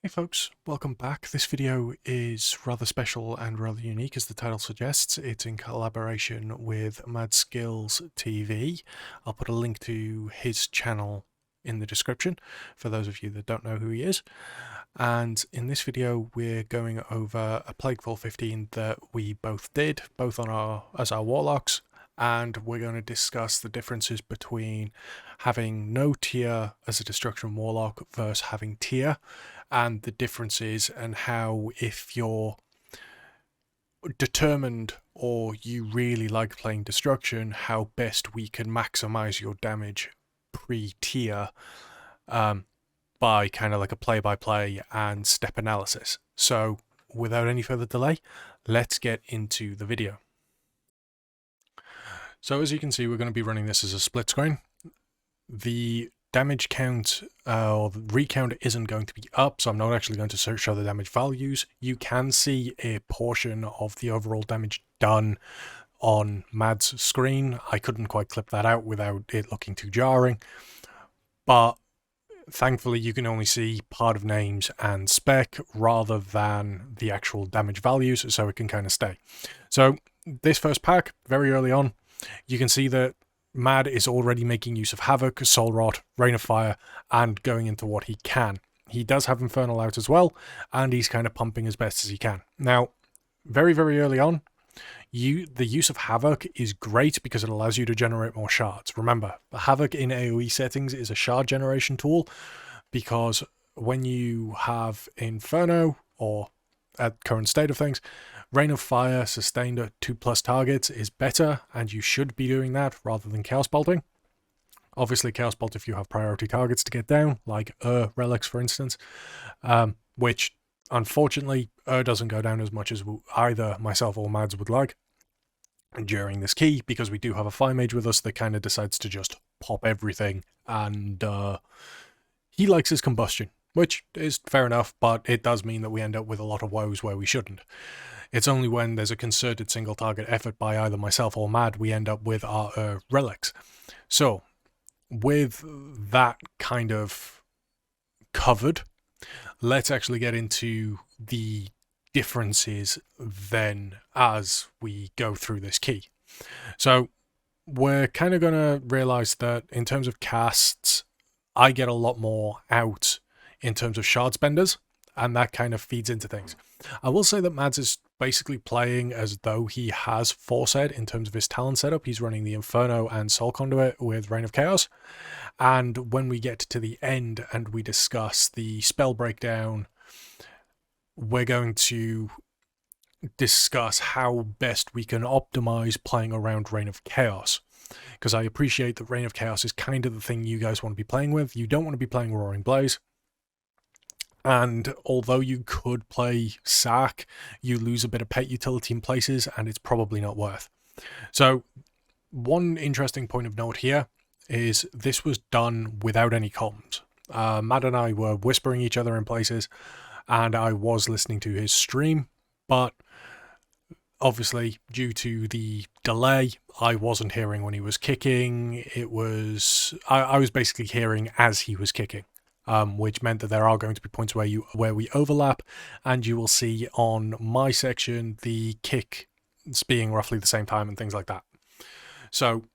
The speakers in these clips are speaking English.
Hey folks, welcome back. This video is rather special and rather unique as the title suggests. It's in collaboration with Madskillzztv. I'll put a link to his channel in the description for those of you that don't know who he is. And in this video we're going over a Plaguefall 15 that we both did, both on as our warlocks, and we're going to discuss the differences between having no tier as a destruction warlock versus having tier, and the differences and how, if you're determined or you really like playing destruction, how best we can maximize your damage pre-tier by kind of like a play-by-play and step analysis. So without any further delay, let's get into the video. So as you can see, we're going to be running this as a split screen. The damage count or the recount isn't going to be up, so I'm not actually going to show the damage values. You can see a portion of the overall damage done on Mad's screen. I couldn't quite clip that out without it looking too jarring, but thankfully you can only see part of names and spec rather than the actual damage values, so it can kind of stay. So this first pack, very early on, you can see that Mad is already making use of Havoc, Soul Rot, Rain of Fire, and going into what he can. He does have Infernal out as well, and he's kind of pumping as best as he can. Now, very, very early on, the use of Havoc is great because it allows you to generate more shards. Remember, Havoc in AoE settings is a shard generation tool, because when you have Inferno, or at current state of things, Rain of Fire sustained at 2+ targets is better, and you should be doing that rather than Chaos Bolting. Obviously Chaos Bolt if you have priority targets to get down, like relics for instance, which unfortunately doesn't go down as much as either myself or Mads would like during this key, because we do have a Fire Mage with us that kind of decides to just pop everything, and he likes his combustion, which is fair enough, but it does mean that we end up with a lot of woes where we shouldn't. It's only when there's a concerted single target effort by either myself or Mad we end up with our relics. So, with that kind of covered, let's actually get into the differences then as we go through this key. So, we're kind of going to realize that in terms of casts, I get a lot more out in terms of shard spenders, and that kind of feeds into things. I will say that Mads is basically playing as though he has Foresight in terms of his talent setup. He's running the Inferno and Soul Conduit with Reign of Chaos. And when we get to the end and we discuss the spell breakdown, we're going to discuss how best we can optimize playing around Reign of Chaos. Because I appreciate that Reign of Chaos is kind of the thing you guys want to be playing with. You don't want to be playing Roaring Blaze. And although you could play Sack, you lose a bit of pet utility in places, and it's probably not worth. So one interesting point of note here is this was done without any comms. Matt and I were whispering each other in places, and I was listening to his stream, but obviously due to the delay, I wasn't hearing when he was kicking. It was I was basically hearing as he was kicking. Which meant that there are going to be points where we overlap, and you will see on my section the kick being roughly the same time and things like that. So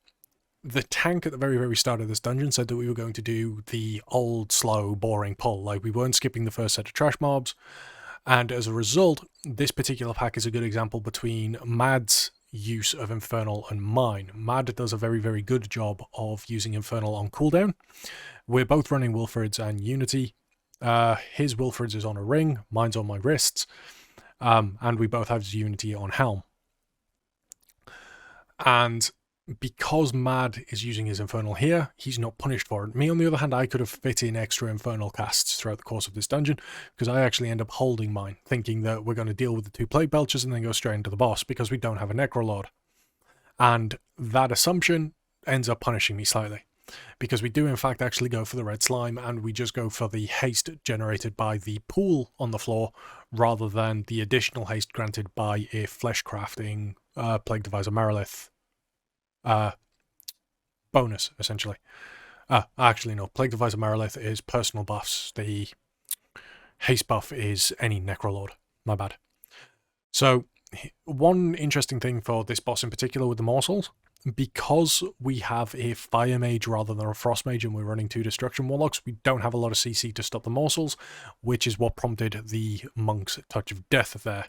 the tank at the very, very start of this dungeon said that we were going to do the old, slow, boring pull, like we weren't skipping the first set of trash mobs, and as a result, this particular pack is a good example between Mad's use of Infernal and mine. Mad does a very, very good job of using Infernal on cooldown. We're both running Wilfred's and Unity. His Wilfred's is on a ring, mine's on my wrists, and we both have Unity on Helm. And because Mad is using his Infernal here, he's not punished for it. Me, on the other hand, I could have fit in extra Infernal casts throughout the course of this dungeon, because I actually end up holding mine, thinking that we're going to deal with the 2 Plague Belchers and then go straight into the boss, because we don't have a Necrolord. And that assumption ends up punishing me slightly, because we do in fact actually go for the red slime, and we just go for the haste generated by the pool on the floor, rather than the additional haste granted by a flesh crafting Plague Deviser Marilith bonus, essentially. Actually no, Plague Deviser Marilith is personal buffs. The haste buff is any Necrolord. My bad. So, one interesting thing for this boss in particular with the morsels, because we have a fire mage rather than a frost mage and we're running 2 destruction warlocks, we don't have a lot of CC to stop the morsels, which is what prompted the monk's touch of death there.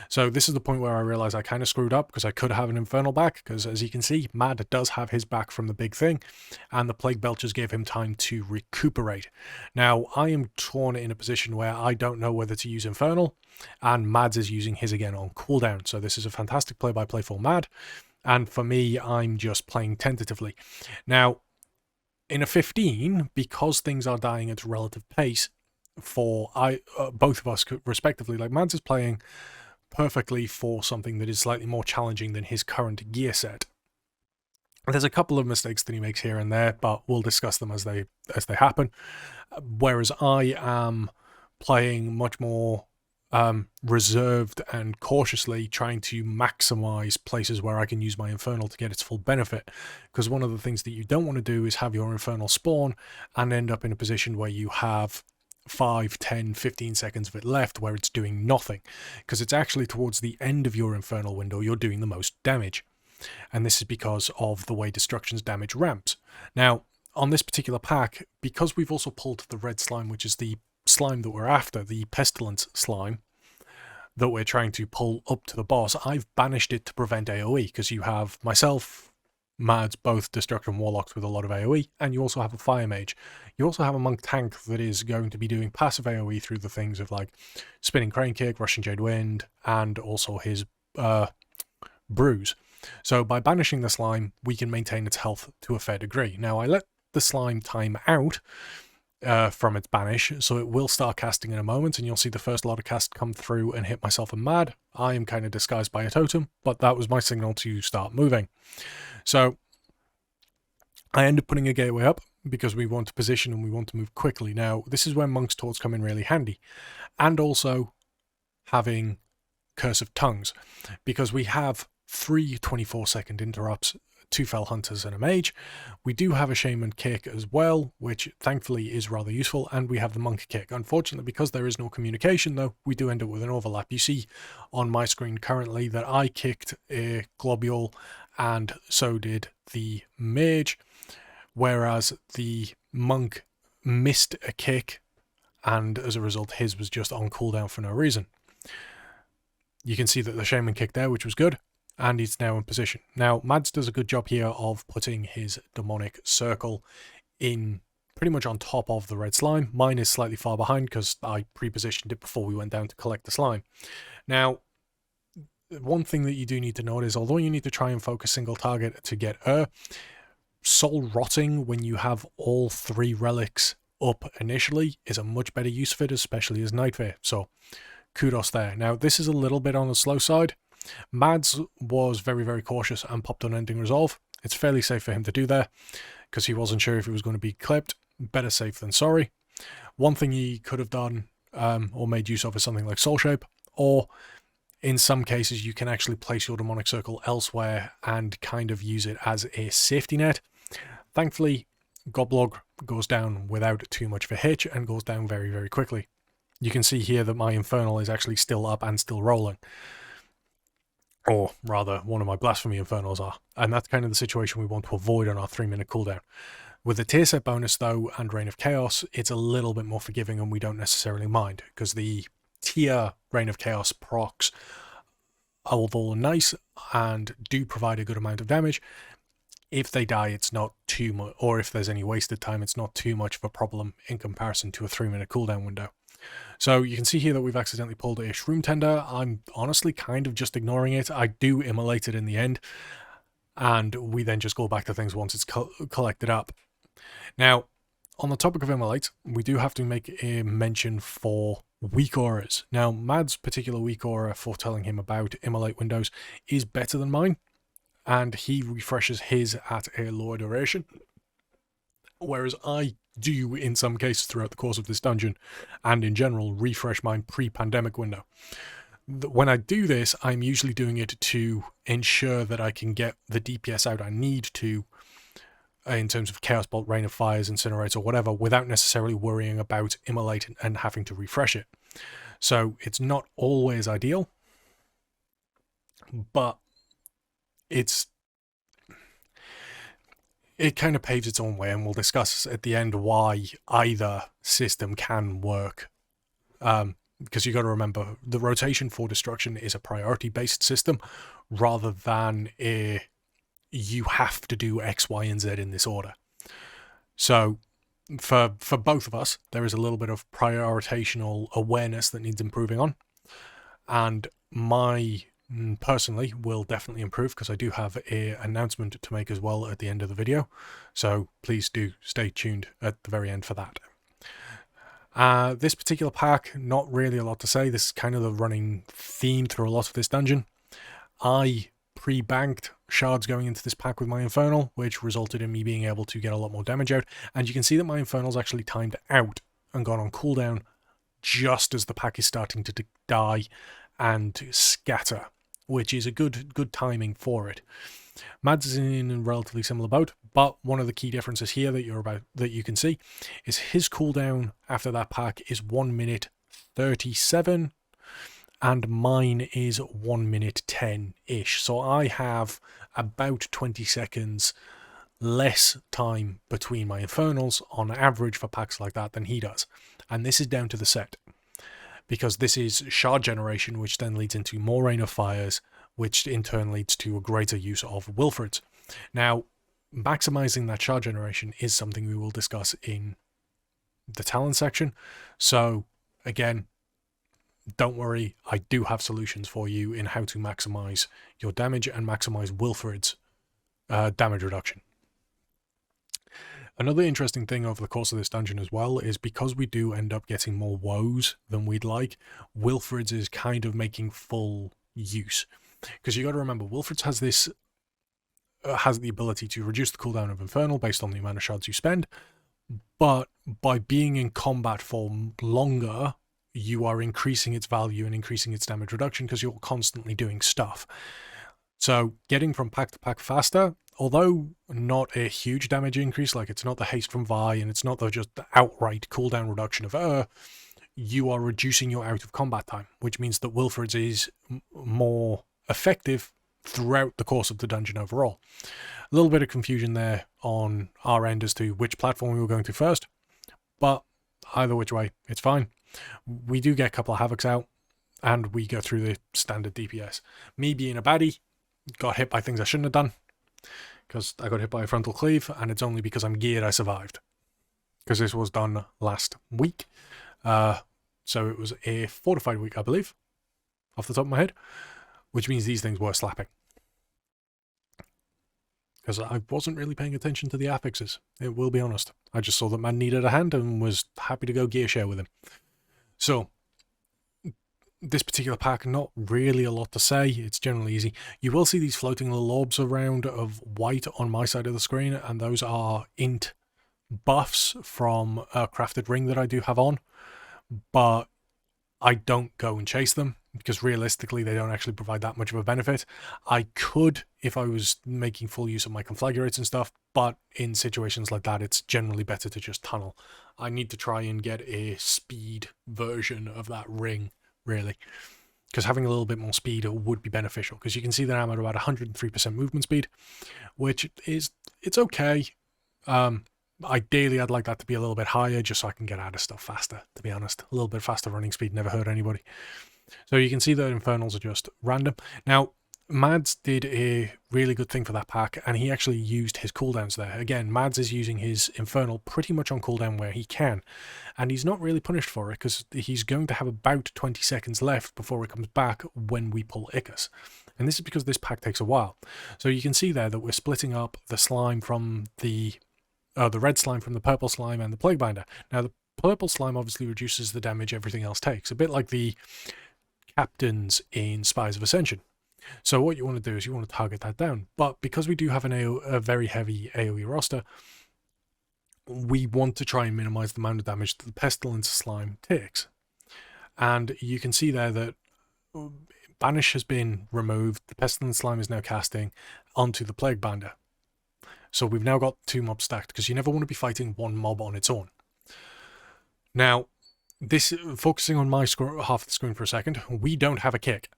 So this is the point where I realized I kind of screwed up, because I could have an infernal back, because as you can see, Mad does have his back from the big thing, and the plague belchers gave him time to recuperate. Now, I am torn in a position where I don't know whether to use infernal, and Mads is using his again on cooldown, so this is a fantastic play-by-play for Mad, and for me, I'm just playing tentatively. Now, in a 15, because things are dying at a relative pace for both of us respectively, like Mads is playing perfectly for something that is slightly more challenging than his current gear set. There's a couple of mistakes that he makes here and there, but we'll discuss them as they happen. Whereas I am playing much more reserved and cautiously, trying to maximize places where I can use my infernal to get its full benefit. Because one of the things that you don't want to do is have your infernal spawn and end up in a position where you have 5, 10, 15 seconds of it left where it's doing nothing, because it's actually towards the end of your infernal window you're doing the most damage, and this is because of the way destruction's damage ramps. Now, on this particular pack, because we've also pulled the red slime, which is the slime that we're after, the pestilence slime that we're trying to pull up to the boss, I've banished it to prevent AoE, because you have myself, Mads, both destruction warlocks with a lot of AoE, and you also have a fire mage. You also have a monk tank that is going to be doing passive AoE through the things of like spinning crane kick, rushing jade wind, and also his bruise. So by banishing the slime, we can maintain its health to a fair degree. Now, I let the slime time out from its banish, so it will start casting in a moment, and you'll see the first lot of cast come through and hit myself and Mad. I am kind of disguised by a totem, but that was my signal to start moving. So I end up putting a gateway up because we want to position and we want to move quickly. Now, this is where Monk's Taunts come in really handy, and also having Curse of Tongues, because we have 3 24-second interrupts, 2 Fell Hunters and a Mage. We do have a Shaman Kick as well, which thankfully is rather useful, and we have the Monk Kick. Unfortunately, because there is no communication though, we do end up with an overlap. You see on my screen currently that I kicked a globule, and so did the Mage, whereas the Monk missed a kick, and as a result his was just on cooldown for no reason. You can see that the Shaman kicked there, which was good, and he's now in position. Now, Mads does a good job here of putting his demonic circle in pretty much on top of the red slime. Mine is slightly far behind because I pre-positioned it before we went down to collect the slime. Now, one thing that you do need to note is, although you need to try and focus single target to get soul rotting when you have all 3 relics up initially is a much better use of it, especially as Nightfare. So kudos there. Now, this is a little bit on the slow side. Mads was very, very cautious and popped Unending Resolve. It's fairly safe for him to do there because he wasn't sure if he was going to be clipped. Better safe than sorry. One thing he could have done or made use of is something like Soul Shape, or in some cases you can actually place your demonic circle elsewhere and kind of use it as a safety net. Thankfully, Goblog goes down without too much of a hitch and goes down very, very quickly. You can see here that my Infernal is actually still up and still rolling. Or rather, one of my Blasphemy Infernals are. And that's kind of the situation we want to avoid on our 3-minute cooldown. With the tier set bonus, though, and Reign of Chaos, it's a little bit more forgiving and we don't necessarily mind, because the tier Reign of Chaos procs, although nice and do provide a good amount of damage, if they die, it's not too much, or if there's any wasted time, it's not too much of a problem in comparison to a 3-minute cooldown window. So you can see here that we've accidentally pulled a Shroom Tender. I'm honestly kind of just ignoring it. I do immolate it in the end, and we then just go back to things once it's collected up. Now, on the topic of immolate, we do have to make a mention for weak auras. Now, Mad's particular weak aura for telling him about immolate windows is better than mine, and he refreshes his at a lower duration, whereas I do, in some cases throughout the course of this dungeon, and in general, refresh mine pre-pandemic window. When I do this, I'm usually doing it to ensure that I can get the DPS out I need to in terms of Chaos Bolt, Rain of Fires, Incinerate, or whatever, without necessarily worrying about Immolate and having to refresh it. So it's not always ideal, but it kind of paves its own way, and we'll discuss at the end why either system can work. Because you got to remember, the rotation for destruction is a priority-based system, rather than you have to do X, Y, and Z in this order. So for both of us, there is a little bit of prioritational awareness that needs improving on, and my personally will definitely improve, because I do have an announcement to make as well at the end of the video, so please do stay tuned at the very end for that. This particular pack, not really a lot to say. This is kind of the running theme through a lot of this dungeon. I pre-banked shards going into this pack with my Infernal, which resulted in me being able to get a lot more damage out, and you can see that my Infernal's actually timed out and gone on cooldown just as the pack is starting to die and scatter, which is a good timing for it. Mads is in a relatively similar boat, but one of the key differences here that you can see is his cooldown after that pack is 1 minute 37, and mine is 1 minute 10-ish. So I have about 20 seconds less time between my Infernals on average for packs like that than he does. And this is down to the set, because this is shard generation, which then leads into more Rain of Fires, which in turn leads to a greater use of Wilfrids. Now, maximizing that shard generation is something we will discuss in the talent section. So, again, don't worry, I do have solutions for you in how to maximize your damage and maximize Wilfrid's damage reduction. Another interesting thing over the course of this dungeon as well is, because we do end up getting more woes than we'd like, Wilfrid's is kind of making full use. Because you got to remember, Wilfrid's has this has the ability to reduce the cooldown of Infernal based on the amount of shards you spend, but by being in combat for longer, you are increasing its value and increasing its damage reduction because you're constantly doing stuff. So getting from pack to pack faster, although not a huge damage increase, like it's not the haste from Vi and it's not just the outright cooldown reduction of you are reducing your out of combat time, which means that Wilfrid's is more effective throughout the course of the dungeon overall. A little bit of confusion there on our end as to which platform we were going to first, but either which way, it's fine. We do get a couple of Havocs out, and we go through the standard DPS. Me being a baddie, got hit by things I shouldn't have done, because I got hit by a frontal cleave, and it's only because I'm geared I survived. Because this was done last week. So it was a fortified week, I believe, off the top of my head, which means these things were slapping. Because I wasn't really paying attention to the affixes, it will be honest. I just saw that man needed a hand and was happy to go gear share with him. So, this particular pack, not really a lot to say, it's generally easy. You will see these floating little orbs around of white on my side of the screen, and those are int buffs from a crafted ring that I do have on, but I don't go and chase them, because realistically they don't actually provide that much of a benefit. I could if I was making full use of my conflagurates and stuff, but in situations like that it's generally better to just tunnel. I need to try and get a speed version of that ring, really, because having a little bit more speed would be beneficial, because you can see that I'm at about 103% movement speed, which is, it's okay. Ideally, I'd like that to be a little bit higher, just so I can get out of stuff faster, to be honest. A little bit faster running speed never hurt anybody. So you can see that Infernals are just random. Now, Mads did a really good thing for that pack, and he actually used his cooldowns there. Again, Mads is using his Infernal pretty much on cooldown where he can, and he's not really punished for it, because he's going to have about 20 seconds left before it comes back when we pull Iccus. And this is because this pack takes a while. So you can see there that we're splitting up the slime from the red slime from the purple slime and the plague binder. Now, the purple slime obviously reduces the damage everything else takes, a bit like the captains in Spies of Ascension. So what you want to do is you want to target that down. But because we do have a very heavy AoE roster, we want to try and minimize the amount of damage that the pestilence slime takes. And you can see there that Banish has been removed. The pestilence slime is now casting onto the plague binder. So we've now got 2 mobs stacked, because you never want to be fighting 1 mob on its own. Now, this, focusing on my half of the screen for a second, we don't have a kick.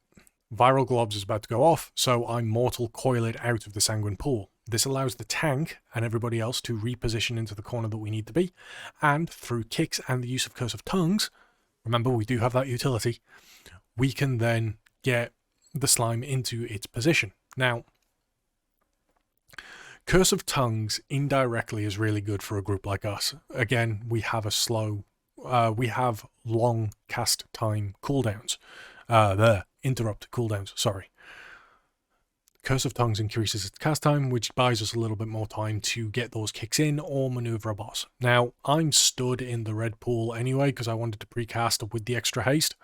Viral Globs is about to go off, so I Mortal Coil it out of the Sanguine pool. This allows the tank and everybody else to reposition into the corner that we need to be, and through kicks and the use of Curse of Tongues, remember we do have that utility, we can then get the slime into its position. Now, Curse of Tongues indirectly is really good for a group like us. Again, we have we have long cast time cooldowns. Interrupt cooldowns, sorry. Curse of Tongues increases its cast time, which buys us a little bit more time to get those kicks in or maneuver a boss. Now, I'm stood in the red pool anyway because I wanted to precast with the extra haste.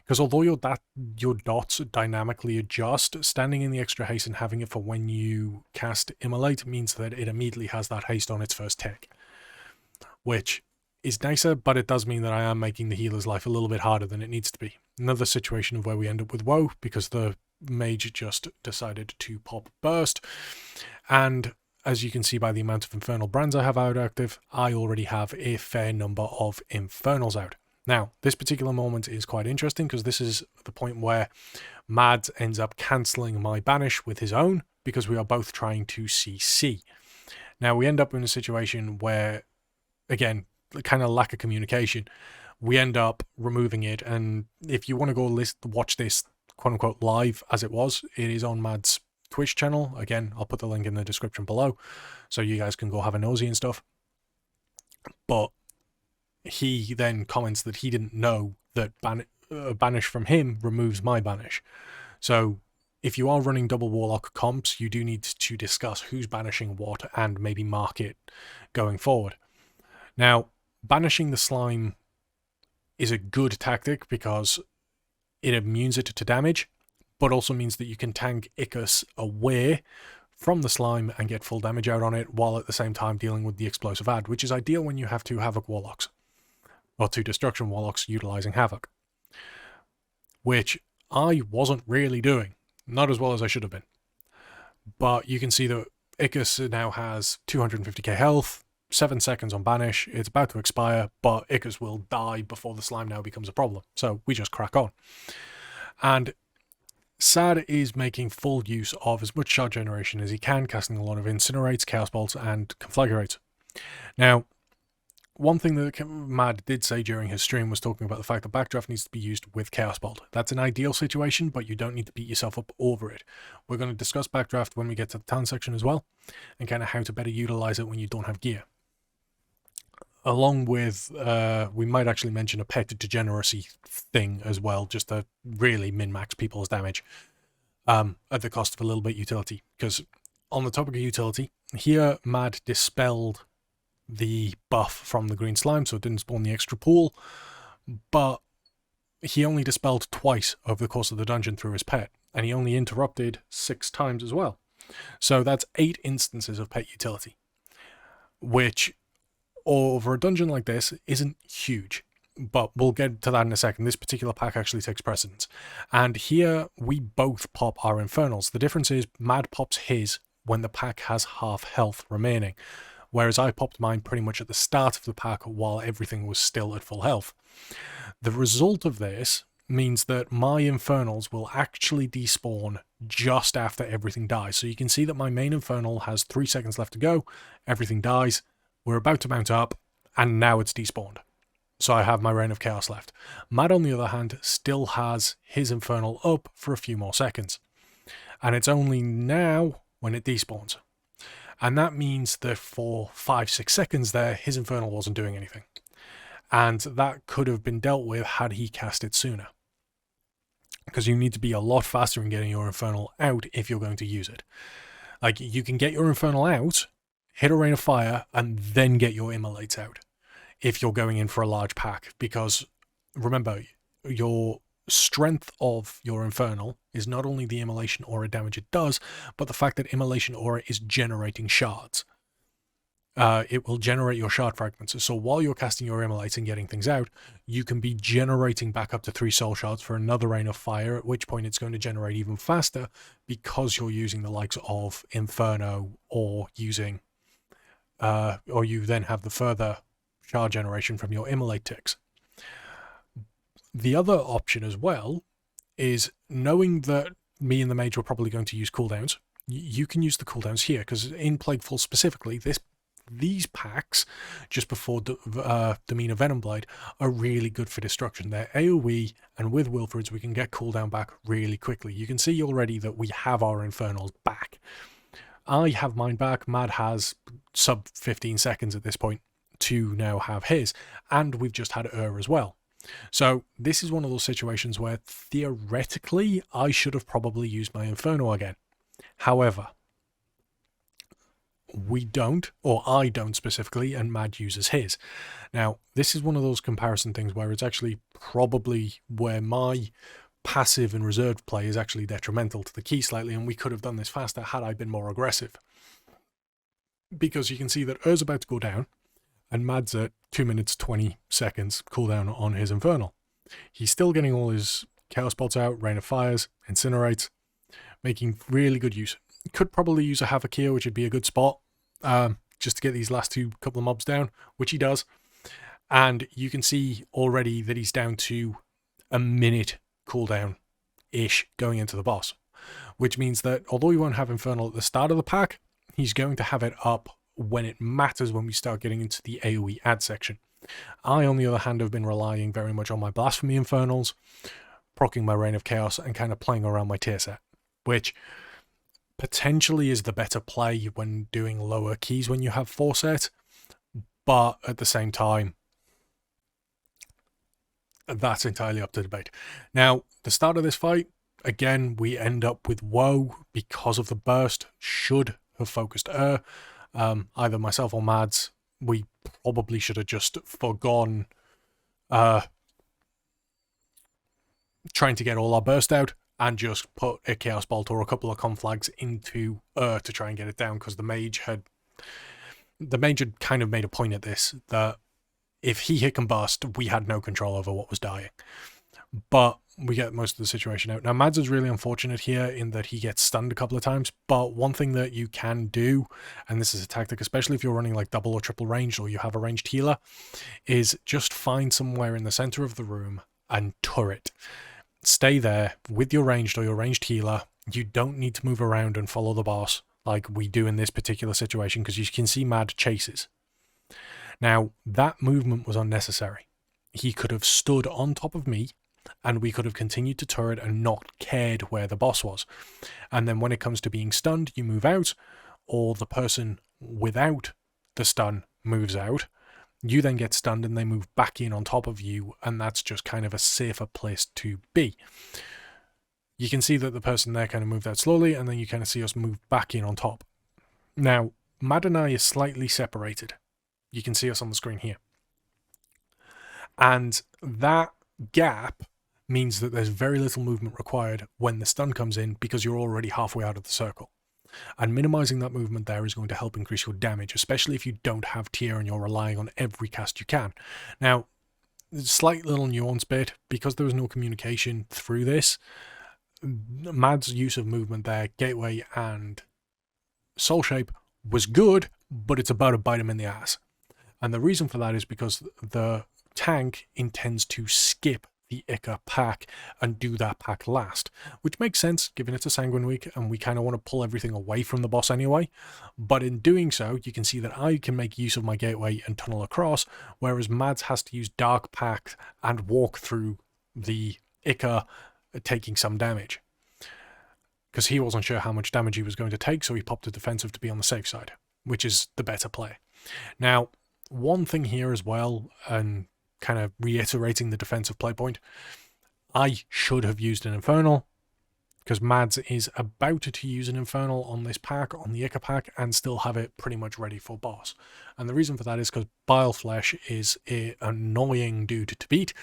Because although your dots dynamically adjust, standing in the extra haste and having it for when you cast Immolate means that it immediately has that haste on its first tick. Which is nicer, but it does mean that I am making the healer's life a little bit harder than it needs to be. Another situation of where we end up with woe, because the mage just decided to pop burst, and as you can see by the amount of infernal brands I have out active, I already have a fair number of infernals out. Now, this particular moment is quite interesting because this is the point where Mads ends up cancelling my banish with his own because we are both trying to CC. Now, we end up in a situation where, again, kind of lack of communication, we end up removing it, and if you want to go watch this quote-unquote live as it was, it is on Mad's Twitch channel. Again, I'll put the link in the description below so you guys can go have a nosy and stuff. But he then comments that he didn't know that banish from him removes my banish. So if you are running double warlock comps, you do need to discuss who's banishing what and maybe mark it going forward. Now, banishing the slime is a good tactic because it immunes it to damage, but also means that you can tank Icarus away from the slime and get full damage out on it, while at the same time dealing with the explosive add, which is ideal when you have 2 Havoc Warlocks, or 2 Destruction Warlocks utilizing Havoc, which I wasn't really doing, not as well as I should have been. But you can see that Icarus now has 250k health, 7 seconds on banish, it's about to expire, but Icarus will die before the slime now becomes a problem, so we just crack on. And Sad is making full use of as much shard generation as he can, casting a lot of Incinerates, Chaos Bolts, and Conflagrates. Now, one thing that Mad did say during his stream was talking about the fact that Backdraft needs to be used with Chaos Bolt. That's an ideal situation, but you don't need to beat yourself up over it. We're going to discuss Backdraft when we get to the town section as well, and kind of how to better utilize it when you don't have gear. Along with, we might actually mention a pet degeneracy thing as well, just to really min-max people's damage at the cost of a little bit utility. Because on the topic of utility, here Mad dispelled the buff from the green slime, so it didn't spawn the extra pool, but he only dispelled twice over the course of the dungeon through his pet, and he only interrupted 6 times as well. So that's 8 instances of pet utility, which over a dungeon like this isn't huge, but we'll get to that in a second. This particular pack actually takes precedence, and here we both pop our infernals. The difference is Mad pops his when the pack has half health remaining, whereas I popped mine pretty much at the start of the pack while everything was still at full health. The result of this means that my infernals will actually despawn just after everything dies. So you can see that my main infernal has 3 seconds left to go, everything dies, we're about to mount up, and now it's despawned. So I have my Reign of Chaos left. Mad, on the other hand, still has his infernal up for a few more seconds. And it's only now when it despawns. And that means that for 5-6 seconds there, his infernal wasn't doing anything. And that could have been dealt with had he cast it sooner. Because you need to be a lot faster in getting your infernal out if you're going to use it. Like, you can get your infernal out, hit a Rain of Fire, and then get your immolates out if you're going in for a large pack. Because remember, your strength of your infernal is not only the immolation aura damage it does, but the fact that immolation aura is generating shards. it will generate your shard fragments. So while you're casting your immolates and getting things out, you can be generating back up to 3 soul shards for another rain of fire, at which point it's going to generate even faster because you're using the likes of Inferno or using, or you then have the further shard generation from your immolate ticks. The other option as well is knowing that me and the mage were probably going to use cooldowns. You can use the cooldowns here, because in Plaguefall specifically, these packs just before Demeanor Venomblade are really good for destruction. They're AoE, and with Wilfred's we can get cooldown back really quickly. You can see already that we have our Infernals back. I have mine back. Mad has sub 15 seconds at this point to now have his, and we've just had as well. So this is one of those situations where theoretically I should have probably used my Inferno again. However, we don't, or I don't specifically, and Mad uses his. Now, this is one of those comparison things where it's actually probably where my passive and reserved play is actually detrimental to the key slightly, and we could have done this faster had I been more aggressive. Because you can see that Ur's about to go down, and Mad's at 2 minutes 20 seconds cooldown on his Infernal. He's still getting all his Chaos Bolts out, Rain of Fires, Incinerates, making really good use. Could probably use a Havoc here, which would be a good spot, just to get these last couple of mobs down, which he does. And you can see already that he's down to a minute cooldown-ish going into the boss, which means that although he won't have Infernal at the start of the pack, he's going to have it up when it matters, when we start getting into the AoE ad section. I, on the other hand, have been relying very much on my Blasphemy Infernals, proccing my Reign of Chaos, and kind of playing around my tier set, which potentially is the better play when doing lower keys when you have 4 set, but at the same time, that's entirely up to debate. Now, the start of this fight, again, we end up with Woe because of the burst. Should have focused either myself or Mads. We probably should have just forgone trying to get all our burst out and just put a Chaos Bolt or a couple of conflags into to try and get it down, because the mage had kind of made a point at this that if he hit combust, we had no control over what was dying. But we get most of the situation out. Now, Mads is really unfortunate here in that he gets stunned a couple of times, but one thing that you can do, and this is a tactic, especially if you're running like double or triple ranged or you have a ranged healer, is just find somewhere in the center of the room and turret. Stay there with your ranged or your ranged healer. You don't need to move around and follow the boss like we do in this particular situation, because you can see Mad chases. Now, that movement was unnecessary. He could have stood on top of me, and we could have continued to turret and not cared where the boss was. And then when it comes to being stunned, you move out, or the person without the stun moves out. You then get stunned and they move back in on top of you, and that's just kind of a safer place to be. You can see that the person there kind of moved out slowly, and then you kind of see us move back in on top. Now, Mad and I is slightly separated. You can see us on the screen here. And that gap means that there's very little movement required when the stun comes in, because you're already halfway out of the circle. And minimizing that movement there is going to help increase your damage, especially if you don't have tier and you're relying on every cast you can. Now, slight little nuance bit, because there was no communication through this, Mad's use of movement there, Gateway and Soul Shape, was good, but it's about to bite him in the ass. And the reason for that is because the tank intends to skip the Ica pack and do that pack last, which makes sense given it's a Sanguine week and we kind of want to pull everything away from the boss anyway. But in doing so, you can see that I can make use of my Gateway and tunnel across, whereas Mads has to use Dark Pact and walk through the Ica, taking some damage, because he wasn't sure how much damage he was going to take, so he popped a defensive to be on the safe side, which is the better play. Now, one thing here as well, and kind of reiterating the defensive play point, I should have used an Infernal, because Mads is about to use an Infernal on this pack, on the Ica pack, and still have it pretty much ready for boss. And the reason for that is because Bileflesh is an annoying dude to beat,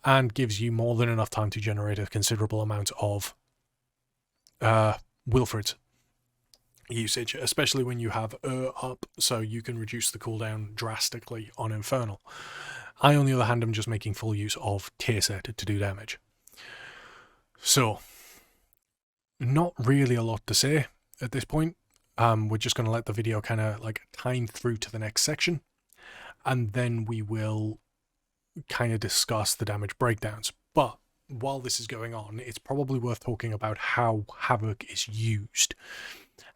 and gives you more than enough time to generate a considerable amount of Wilfrids. usage, especially when you have up, so you can reduce the cooldown drastically on Infernal. I, on the other hand, am just making full use of tier set to do damage. So, not really a lot to say at this point. We're just going to let the video kind of like time through to the next section, and then we will kind of discuss the damage breakdowns. But while this is going on, it's probably worth talking about how Havoc is used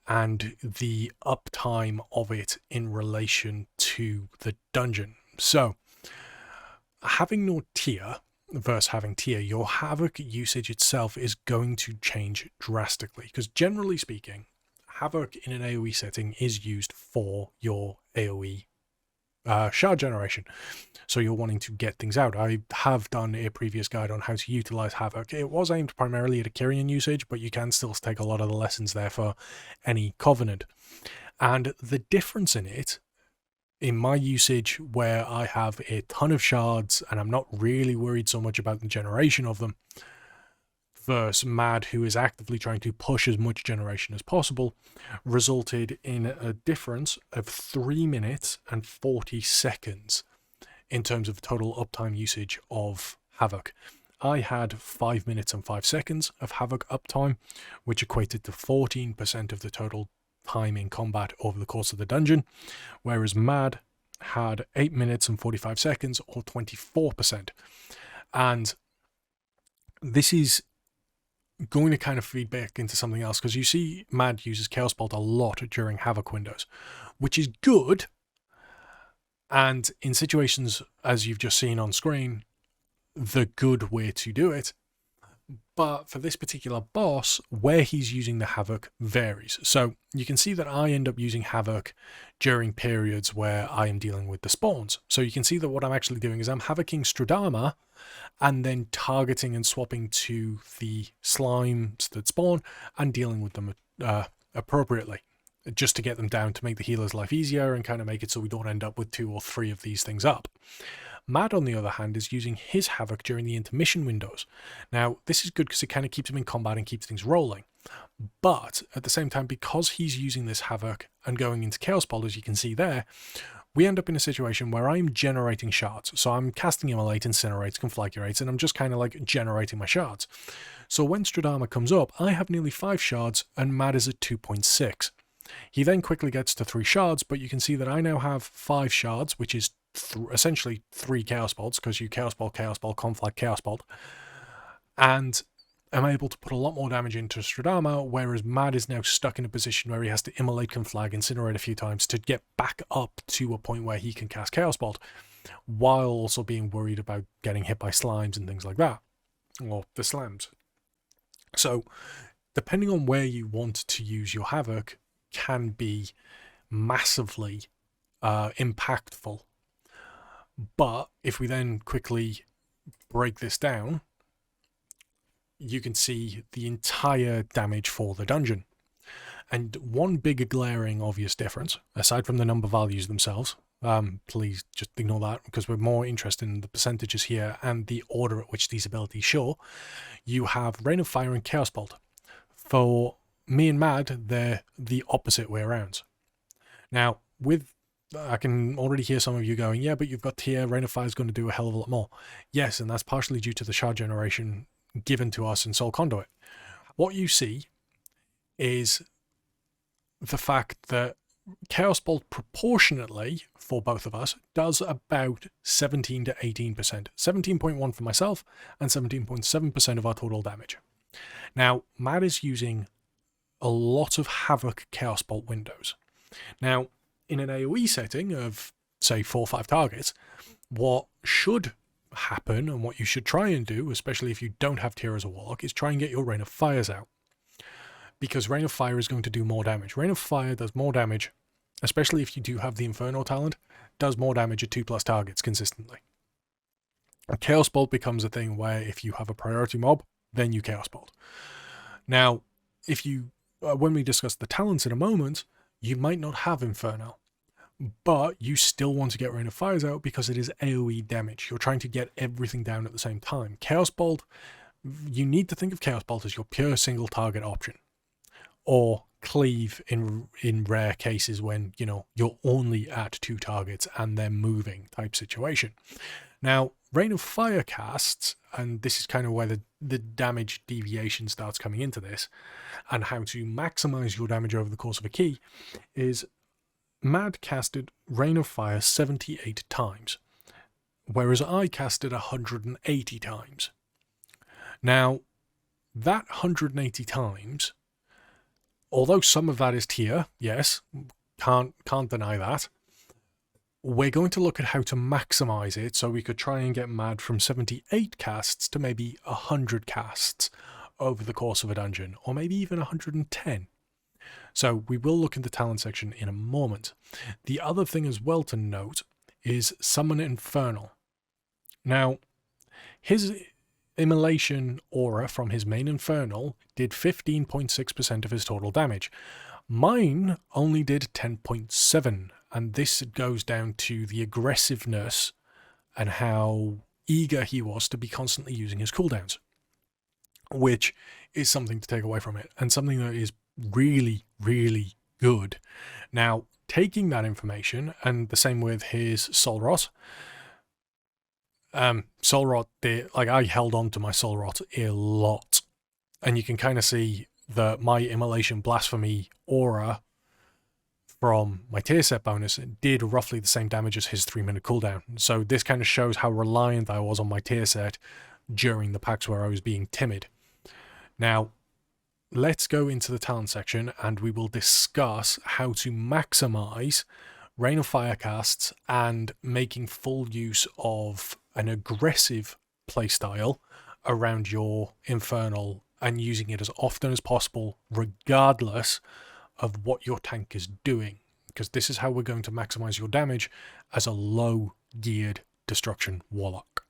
and the uptime of it in relation to the dungeon. So, having no tier versus having tier, your Havoc usage itself is going to change drastically, because generally speaking, Havoc in an AoE setting is used for your AoE shard generation. So you're wanting to get things out. I have done a previous guide on how to utilize Havoc. It was aimed primarily at a Kyrian usage, but you can still take a lot of the lessons there for any Covenant. And the difference in it, in my usage, where I have a ton of shards and I'm not really worried so much about the generation of them, versus Mad, who is actively trying to push as much generation as possible, resulted in a difference of 3 minutes and 40 seconds in terms of total uptime usage of Havoc. I had 5 minutes and 5 seconds of Havoc uptime, which equated to 14% of the total time in combat over the course of the dungeon, whereas Mad had 8 minutes and 45 seconds, or 24%. And this is going to kind of feed back into something else, because you see Mad uses Chaos Bolt a lot during Havoc windows, which is good, and in situations, as you've just seen on screen, the good way to do it. But for this particular boss, where he's using the Havoc varies. So you can see that I end up using Havoc during periods where I am dealing with the spawns. So you can see that what I'm actually doing is I'm Havocing Stradama and then targeting and swapping to the slimes that spawn and dealing with them appropriately, just to get them down to make the healer's life easier and kind of make it so we don't end up with 2 or 3 of these things up. Mad, on the other hand, is using his Havoc during the intermission windows. Now, this is good because it kind of keeps him in combat and keeps things rolling. But at the same time, because he's using this Havoc and going into Chaos Bolt, as you can see there, we end up in a situation where I'm generating shards. So I'm casting Immolate, Incinerate, Conflagurate, and I'm just kind of like generating my shards. So when Stradama comes up, I have nearly 5 shards and Mad is at 2.6. He then quickly gets to 3 shards, but you can see that I now have 5 shards, which is essentially 3 Chaos Bolts, because you Chaos Bolt, Conflag, Chaos Bolt. And I'm able to put a lot more damage into Stradama, whereas Mad is now stuck in a position where he has to Immolate, Conflag, Incinerate a few times to get back up to a point where he can cast Chaos Bolt, while also being worried about getting hit by slimes and things like that, or the slams. So, depending on where you want to use your Havoc, can be massively impactful. But if we then quickly break this down, you can see the entire damage for the dungeon. And one big glaring obvious difference, aside from the number values themselves, please just ignore that because we're more interested in the percentages here and the order at which these abilities show, you have Rain of Fire and Chaos Bolt. For me and Mad, they're the opposite way around. Now, I can already hear some of you going, yeah, but you've got tier, Rain of Fire is going to do a hell of a lot more. Yes, and that's partially due to the shard generation given to us in Soul Conduit. What you see is the fact that Chaos Bolt proportionately, for both of us, does about 17 to 18%. 17.1 for myself and 17.7% of our total damage. Now, Mad is using a lot of Havoc Chaos Bolt windows. Now, in an AoE setting of, say, 4 or 5 targets, what should happen and what you should try and do, especially if you don't have tier as a Warlock, is try and get your Rain of Fires out. Because Rain of Fire is going to do more damage. Rain of Fire does more damage, especially if you do have the Inferno talent, does more damage at 2+ targets consistently. And Chaos Bolt becomes a thing where if you have a priority mob, then you Chaos Bolt. Now, if you, when we discuss the talents in a moment, you might not have Inferno, but you still want to get Rain of Fires out because it is AoE damage. You're trying to get everything down at the same time. Chaos Bolt, you need to think of Chaos Bolt as your pure single target option, or cleave in rare cases when, you know, you're only at 2 targets and they're moving type situation. Now, Rain of Fire casts, and this is kind of where the damage deviation starts coming into this, and how to maximize your damage over the course of a key, is Mad casted Rain of Fire 78 times, whereas I casted 180 times. Now, that 180 times, although some of that is tier, yes, can't deny that, we're going to look at how to maximize it, so we could try and get Mad from 78 casts to maybe 100 casts over the course of a dungeon, or maybe even 110. So we will look in the talent section in a moment. The other thing as well to note is Summon Infernal. Now, his Immolation aura from his main Infernal did 15.6% of his total damage. Mine only did 10.7%, and this goes down to the aggressiveness and how eager he was to be constantly using his cooldowns, which is something to take away from it, and something that is really, really good. Now, taking that information, and the same with his Soul Rot, I held on to my Soul Rot a lot, and you can kind of see that my Immolation Blasphemy aura from my tier set bonus did roughly the same damage as his 3-minute cooldown. So this kind of shows how reliant I was on my tier set during the packs where I was being timid. Now, let's go into the talent section and we will discuss how to maximize Rain of Fire casts and making full use of an aggressive playstyle around your Infernal and using it as often as possible regardless of what your tank is doing, because this is how we're going to maximize your damage as a low geared destruction warlock.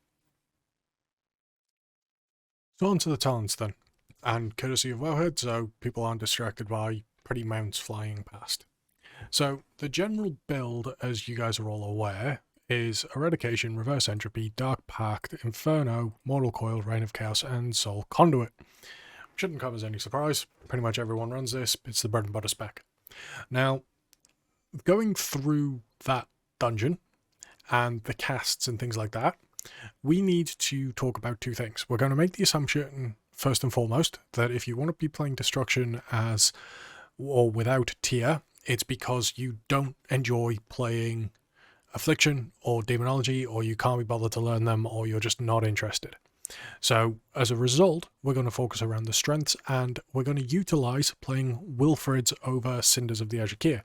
So on to the talents then, and courtesy of Wowhead, so people aren't distracted by pretty mounts flying past. So the general build, as you guys are all aware, is Eradication, Reverse Entropy, Dark Pact, Inferno, Mortal Coil, Reign of Chaos, and Soul Conduit. Shouldn't come as any surprise. Pretty much everyone runs this. It's the bread and butter spec. Now, going through that dungeon and the casts and things like that, we need to talk about two things. We're going to make the assumption, first and foremost, that if you want to be playing Destruction as or without tier, it's because you don't enjoy playing Affliction or Demonology, or you can't be bothered to learn them, or you're just not interested. So as a result, we're going to focus around the strengths, and we're going to utilize playing Wilfrids over Cinders of the Azure.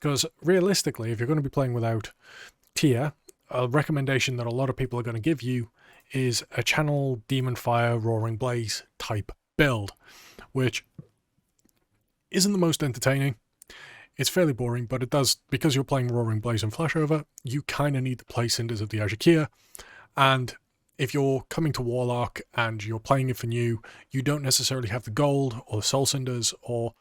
Because realistically, if you're going to be playing without tier, a recommendation that a lot of people are going to give you is a Channel Demon Fire Roaring Blaze type build, which isn't the most entertaining. It's fairly boring, but it does, because you're playing Roaring Blaze and Flashover, you kind of need to play Cinders of the Azure. And if you're coming to Warlock and you're playing it for new, you don't necessarily have the gold or the Soul Cinders or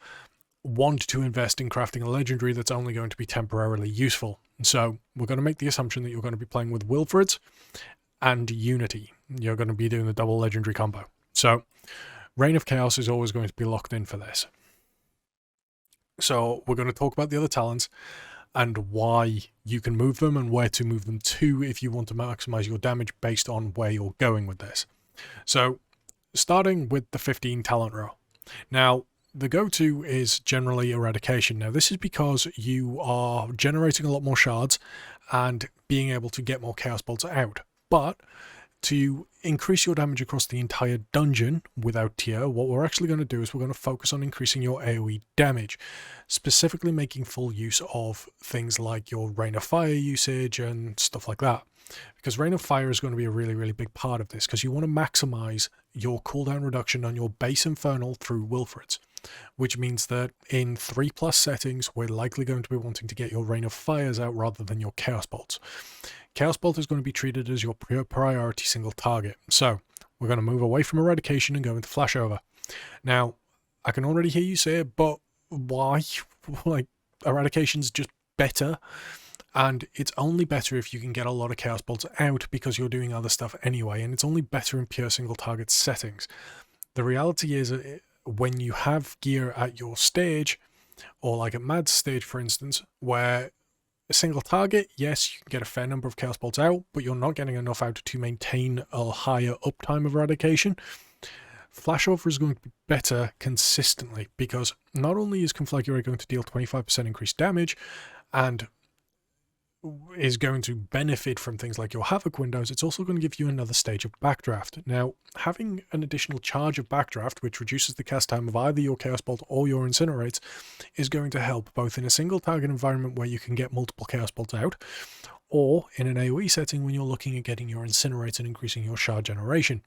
want to invest in crafting a legendary that's only going to be temporarily useful. So we're going to make the assumption that you're going to be playing with Wilfrids and Unity. You're going to be doing the double legendary combo. So Reign of Chaos is always going to be locked in for this. So we're going to talk about the other talents and why you can move them and where to move them to if you want to maximize your damage based on where you're going with this. So starting with the 15 talent row. Now, the go-to is generally Eradication. Now, this is because you are generating a lot more shards and being able to get more Chaos Bolts out. But to increase your damage across the entire dungeon without tier, what we're actually going to do is we're going to focus on increasing your AoE damage, specifically making full use of things like your Rain of Fire usage and stuff like that. Because Rain of Fire is going to be a really, really big part of this, because you want to maximize your cooldown reduction on your base Infernal through Wilfrids, which means that in 3+ settings, we're likely going to be wanting to get your Rain of Fires out rather than your Chaos Bolts. Chaos Bolt is going to be treated as your priority single target. So we're going to move away from Eradication and go into Flashover. Now, I can already hear you say, but why? Like, Eradication's just better. And it's only better if you can get a lot of Chaos Bolts out because you're doing other stuff anyway. And it's only better in pure single target settings. The reality is, when you have gear at your stage, or like at Mad's stage, for instance, where a single target, yes, you can get a fair number of Chaos Bolts out, but you're not getting enough out to maintain a higher uptime of eradication. Flashover is going to be better consistently, because not only is Conflagrate going to deal 25% increased damage and is going to benefit from things like your Havoc windows, it's also going to give you another stage of Backdraft. Now, having an additional charge of Backdraft, which reduces the cast time of either your Chaos Bolt or your Incinerates, is going to help both in a single target environment where you can get multiple Chaos Bolts out, or in an AoE setting when you're looking at getting your Incinerates and increasing your shard generation.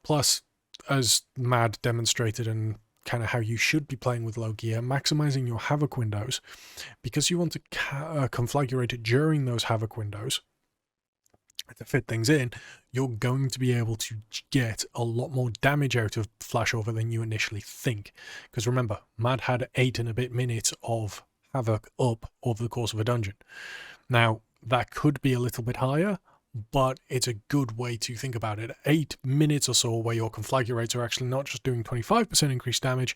Plus, as Mad demonstrated and kind of how you should be playing with low gear, maximizing your Havoc windows, because you want to conflagrate it during those Havoc windows to fit things in, you're going to be able to get a lot more damage out of Flashover than you initially think. Because remember, Mad had 8 and a bit minutes of Havoc up over the course of a dungeon. Now, that could be a little bit higher, but it's a good way to think about it. 8 minutes or so where your conflagurates are actually not just doing 25% increased damage,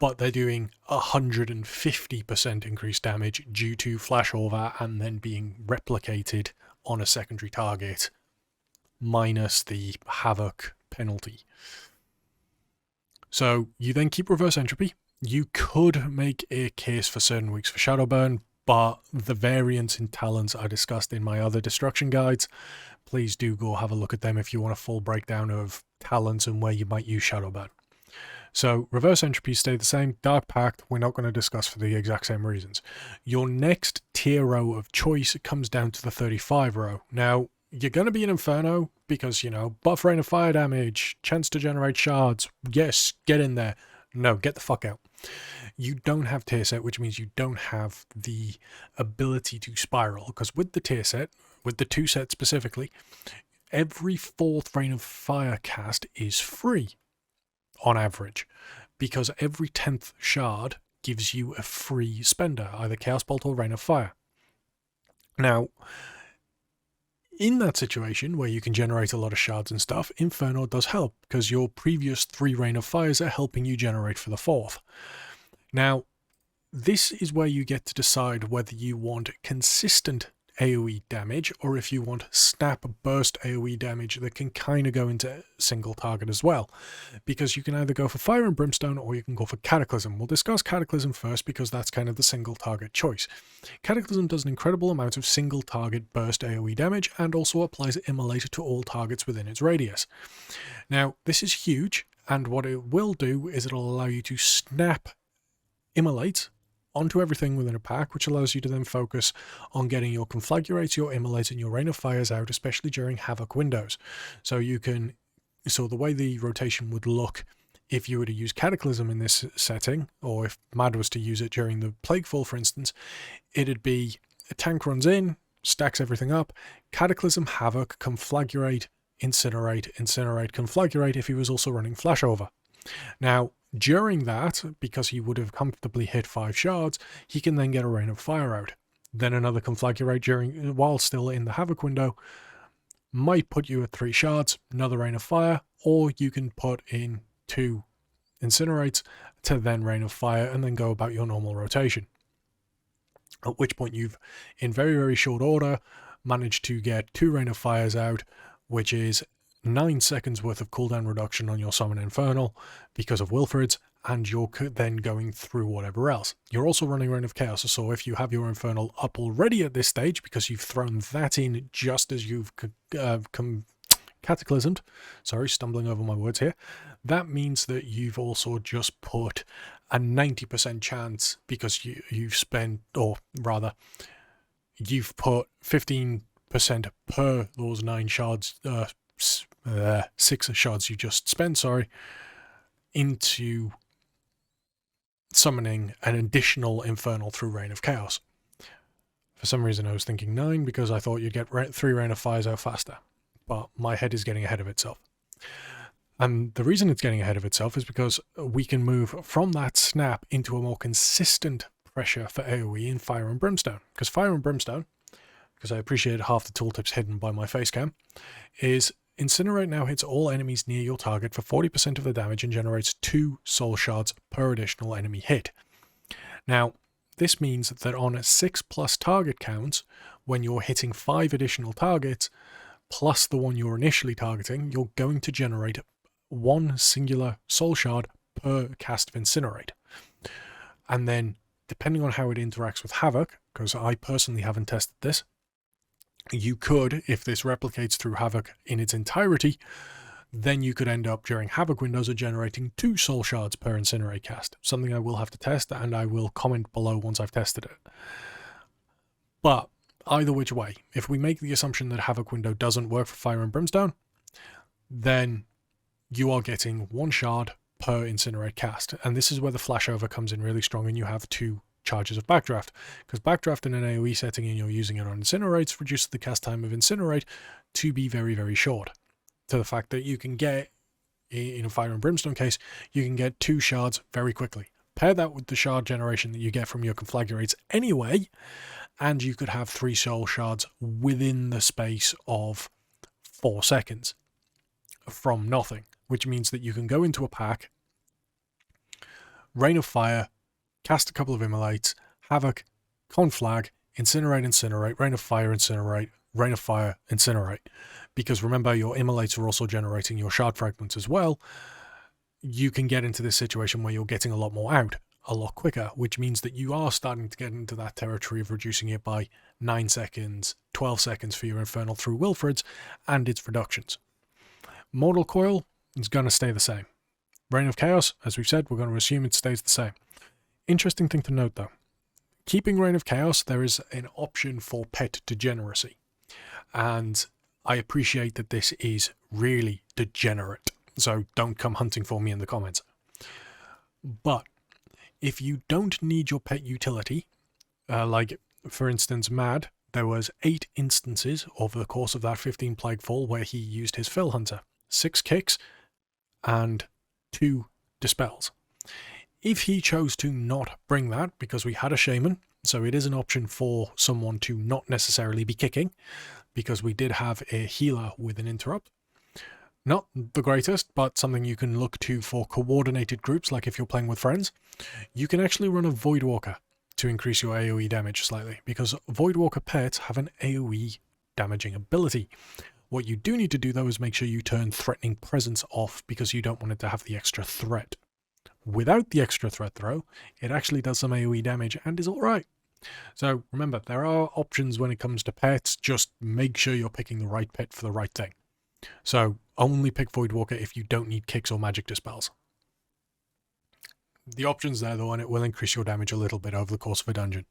but they're doing 150% increased damage due to flashover and then being replicated on a secondary target, minus the Havoc penalty. So you then keep reverse entropy. You could make a case for certain weeks for Shadowburn, but the variants in talents I discussed in my other destruction guides. Please do go have a look at them if you want a full breakdown of talents and where you might use Shadowburn. So reverse entropy stay the same. Dark Pact we're not going to discuss for the exact same reasons. Your next tier row of choice comes down to the 35 row. Now, you're going to be an Inferno because, you know, buff rain of fire damage, chance to generate shards. Yes, get in there. No, get the fuck out. You don't have tier set, which means you don't have the ability to spiral, because with the tier set, with the 2 set specifically, every 4th rain of fire cast is free on average, because every 10th shard gives you a free spender, either Chaos Bolt or Rain of Fire. Now, in that situation where you can generate a lot of shards and stuff, Inferno does help, because your previous 3 Rain of Fires are helping you generate for the 4th. Now, this is where you get to decide whether you want consistent AoE damage or if you want snap burst AoE damage that can kind of go into single target as well. Because you can either go for Fire and Brimstone or you can go for Cataclysm. We'll discuss Cataclysm first because that's kind of the single target choice. Cataclysm does an incredible amount of single target burst AoE damage and also applies Immolate to all targets within its radius. Now, this is huge, and what it will do is it'll allow you to snap Immolate onto everything within a pack, which allows you to then focus on getting your Conflagurates, your Immolates, and your Rain of Fires out, especially during Havoc windows. So the way the rotation would look if you were to use Cataclysm in this setting, or if Mad was to use it during the Plaguefall, for instance, it'd be a tank runs in, stacks everything up, Cataclysm, Havoc, Conflagurate, Incinerate, Conflagurate if he was also running Flashover. Now, during that, because he would have comfortably hit 5 shards, he can then get a Rain of Fire out. Then another Conflagurate while still in the Havoc window might put you at 3 shards, another Rain of Fire, or you can put in 2 Incinerates to then Rain of Fire and then go about your normal rotation. At which point you've, in very, very short order, managed to get 2 Rain of Fires out, which is 9 seconds worth of cooldown reduction on your Summon Infernal because of Wilfred's, and you're then going through whatever else. You're also running Rain of Chaos, so if you have your Infernal up already at this stage, because you've thrown that in just as you've cataclysmed, sorry, stumbling over my words here, that means that you've also just put a 90% chance, because you've spent, or rather, you've put 15% per those 9 shards, 6 shards you just spent, sorry, into summoning an additional Infernal through Rain of Chaos. For some reason I was thinking 9 because I thought you'd get 3 Rain of Fires out faster, but my head is getting ahead of itself. And the reason it's getting ahead of itself is because we can move from that snap into a more consistent pressure for AoE in Fire and Brimstone. Because Fire and Brimstone, because I appreciate half the tooltips hidden by my face cam, is Incinerate now hits all enemies near your target for 40% of the damage and generates 2 soul shards per additional enemy hit. Now, this means that on a 6+ target count, when you're hitting 5 additional targets, plus the one you're initially targeting, you're going to generate 1 singular soul shard per cast of Incinerate. And then, depending on how it interacts with Havoc, because I personally haven't tested this, you could, if this replicates through Havoc in its entirety, then you could end up during Havoc windows of generating 2 soul shards per Incinerate cast. Something I will have to test, and I will comment below once I've tested it. But either which way, if we make the assumption that Havoc window doesn't work for Fire and Brimstone, then you are getting 1 shard per Incinerate cast. And this is where the flashover comes in really strong, and you have 2 charges of Backdraft. Because Backdraft in an AoE setting and you're using it on Incinerates reduces the cast time of Incinerate to be very, very short. To the fact that you can get, in a Fire and Brimstone case, you can get 2 shards very quickly. Pair that with the shard generation that you get from your conflagurates anyway, and you could have 3 soul shards within the space of 4 seconds from nothing, which means that you can go into a pack, Rain of Fire, cast a couple of Immolates, Havoc, Conflag, Incinerate, Rain of Fire, Incinerate, Rain of Fire, Incinerate. Because remember, your Immolates are also generating your shard fragments as well. You can get into this situation where you're getting a lot more out a lot quicker, which means that you are starting to get into that territory of reducing it by 9 seconds, 12 seconds for your Infernal through Wilfred's and its reductions. Mortal Coil is going to stay the same. Reign of Chaos, as we've said, we're going to assume it stays the same. Interesting thing to note though, keeping Reign of Chaos, there is an option for pet degeneracy. And I appreciate that this is really degenerate, so don't come hunting for me in the comments. But if you don't need your pet utility, like for instance Mad, there was 8 instances over the course of that 15 Plaguefall where he used his Fill Hunter, 6 kicks and 2 dispels. If he chose to not bring that, because we had a Shaman, so it is an option for someone to not necessarily be kicking, because we did have a healer with an interrupt. Not the greatest, but something you can look to for coordinated groups, like if you're playing with friends. You can actually run a Voidwalker to increase your AoE damage slightly, because Voidwalker pets have an AoE damaging ability. What you do need to do though is make sure you turn Threatening Presence off, because you don't want it to have the extra threat. Without the extra threat though, it actually does some AoE damage and is alright. So remember, there are options when it comes to pets, just make sure you're picking the right pet for the right thing. So only pick Voidwalker if you don't need kicks or magic dispels. The option's there though, and it will increase your damage a little bit over the course of a dungeon.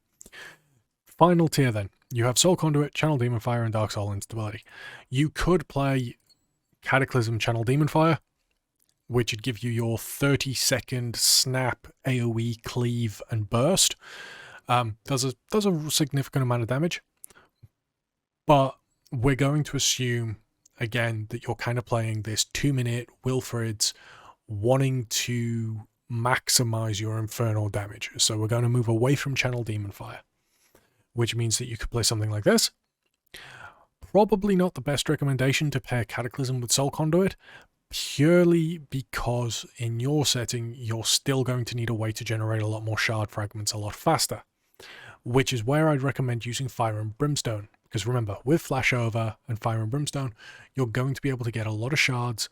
Final tier then. You have Soul Conduit, Channel Demon Fire, and Dark Soul Instability. You could play Cataclysm Channel Demon Fire, which would give you your 30-second snap, AoE, cleave, and burst. Does a significant amount of damage, but we're going to assume again that you're kind of playing this 2-minute Wilfred's wanting to maximize your infernal damage. So we're going to move away from Channel Demon Fire, which means that you could play something like this. Probably not the best recommendation to pair Cataclysm with Soul Conduit, purely because in your setting you're still going to need a way to generate a lot more shard fragments a lot faster, which is where I'd recommend using Fire and Brimstone. Because remember, with Flashover and Fire and Brimstone, you're going to be able to get a lot of shards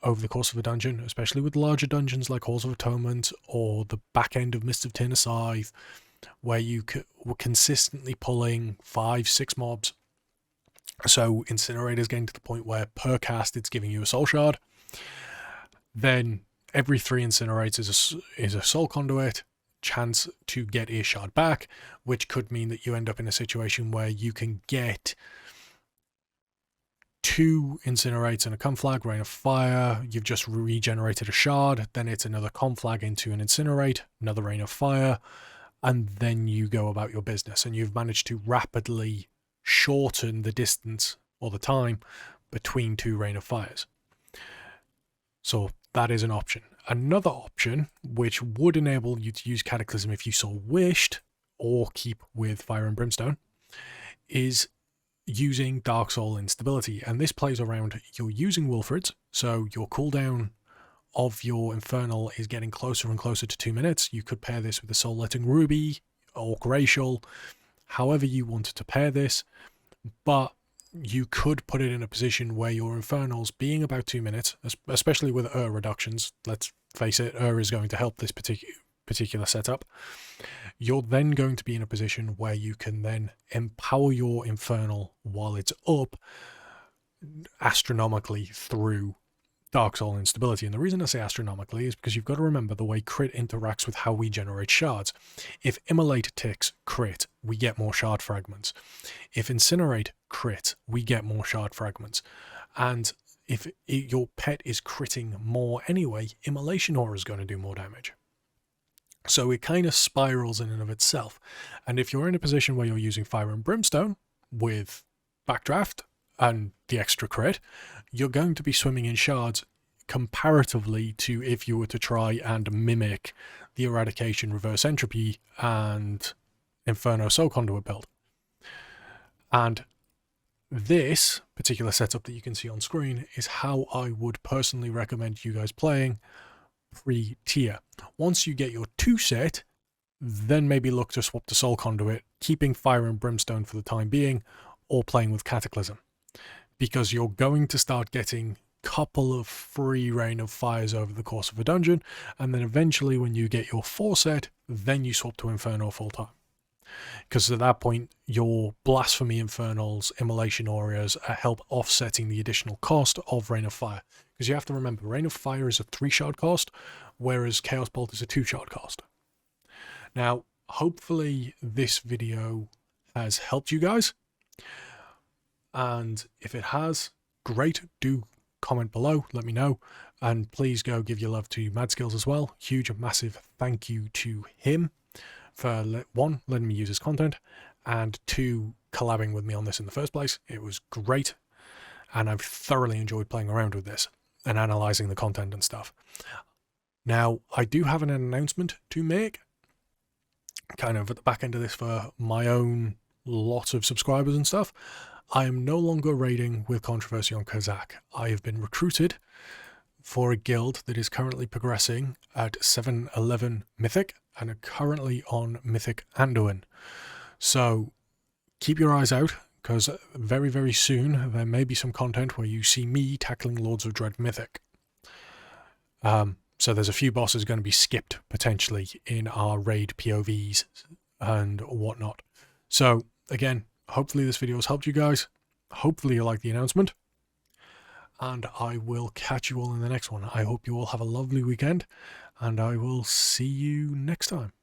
over the course of a dungeon, especially with larger dungeons like Halls of Atonement or the back end of Mists of Tyr Scythe, where you were consistently pulling 5-6 mobs. So Incinerator's getting to the point where per cast it's giving you a soul shard. Then every 3 Incinerates is a Soul Conduit, chance to get a shard back, which could mean that you end up in a situation where you can get 2 Incinerates and a Conflag, Rain of Fire, you've just regenerated a shard, then it's another Conflag into an Incinerate, another Rain of Fire, and then you go about your business, and you've managed to rapidly shorten the distance or the time between 2 Rain of Fires. So that is an option. Another option, which would enable you to use Cataclysm if you so wished, or keep with Fire and Brimstone, is using Dark Soul Instability. And this plays around, you're using Wilfred's, so your cooldown of your Infernal is getting closer and closer to 2 minutes, you could pair this with the Soul-Letting Ruby, or Glacial, however you wanted to pair this, but you could put it in a position where your Infernals being about 2 minutes, especially with reductions, let's face it, is going to help this particular setup. You're then going to be in a position where you can then empower your Infernal while it's up astronomically through Dark Soul instability. And the reason I say astronomically is because you've got to remember the way crit interacts with how we generate shards. If Immolate ticks crit, we get more shard fragments. If Incinerate crit, we get more shard fragments. And if your pet is critting more anyway, Immolation Aura is going to do more damage. So it kind of spirals in and of itself. And if you're in a position where you're using Fire and Brimstone with Backdraft and the extra crit, you're going to be swimming in shards comparatively to if you were to try and mimic the Eradication Reverse Entropy and Inferno Soul Conduit build. And this particular setup that you can see on screen is how I would personally recommend you guys playing pre-tier. Once you get your 2 set, then maybe look to swap to Soul Conduit, keeping Fire and Brimstone for the time being, or playing with Cataclysm. Because you're going to start getting a couple of free Rain of Fires over the course of a dungeon, and then eventually when you get your 4 set, then you swap to Inferno full time. Because at that point, your Blasphemy Infernals, Immolation Auras help offsetting the additional cost of Rain of Fire. Because you have to remember, Rain of Fire is a 3 shard cost, whereas Chaos Bolt is a 2 shard cost. Now, hopefully this video has helped you guys. And if it has, great, do comment below, let me know. And please go give your love to Madskillz as well. Huge and massive thank you to him for 1, letting me use his content, and 2, collabing with me on this in the first place. It was great, and I've thoroughly enjoyed playing around with this and analysing the content and stuff. Now, I do have an announcement to make, kind of at the back end of this for my own lot of subscribers and stuff. I am no longer raiding with Controversy on Kazakh. I have been recruited for a guild that is currently progressing at 711 Mythic and are currently on Mythic Anduin. So keep your eyes out, because very, very soon there may be some content where you see me tackling Lords of Dread Mythic. So there's a few bosses going to be skipped potentially in our raid POVs and whatnot. So again, hopefully this video has helped you guys. Hopefully you like the announcement. And I will catch you all in the next one. I hope you all have a lovely weekend, and I will see you next time.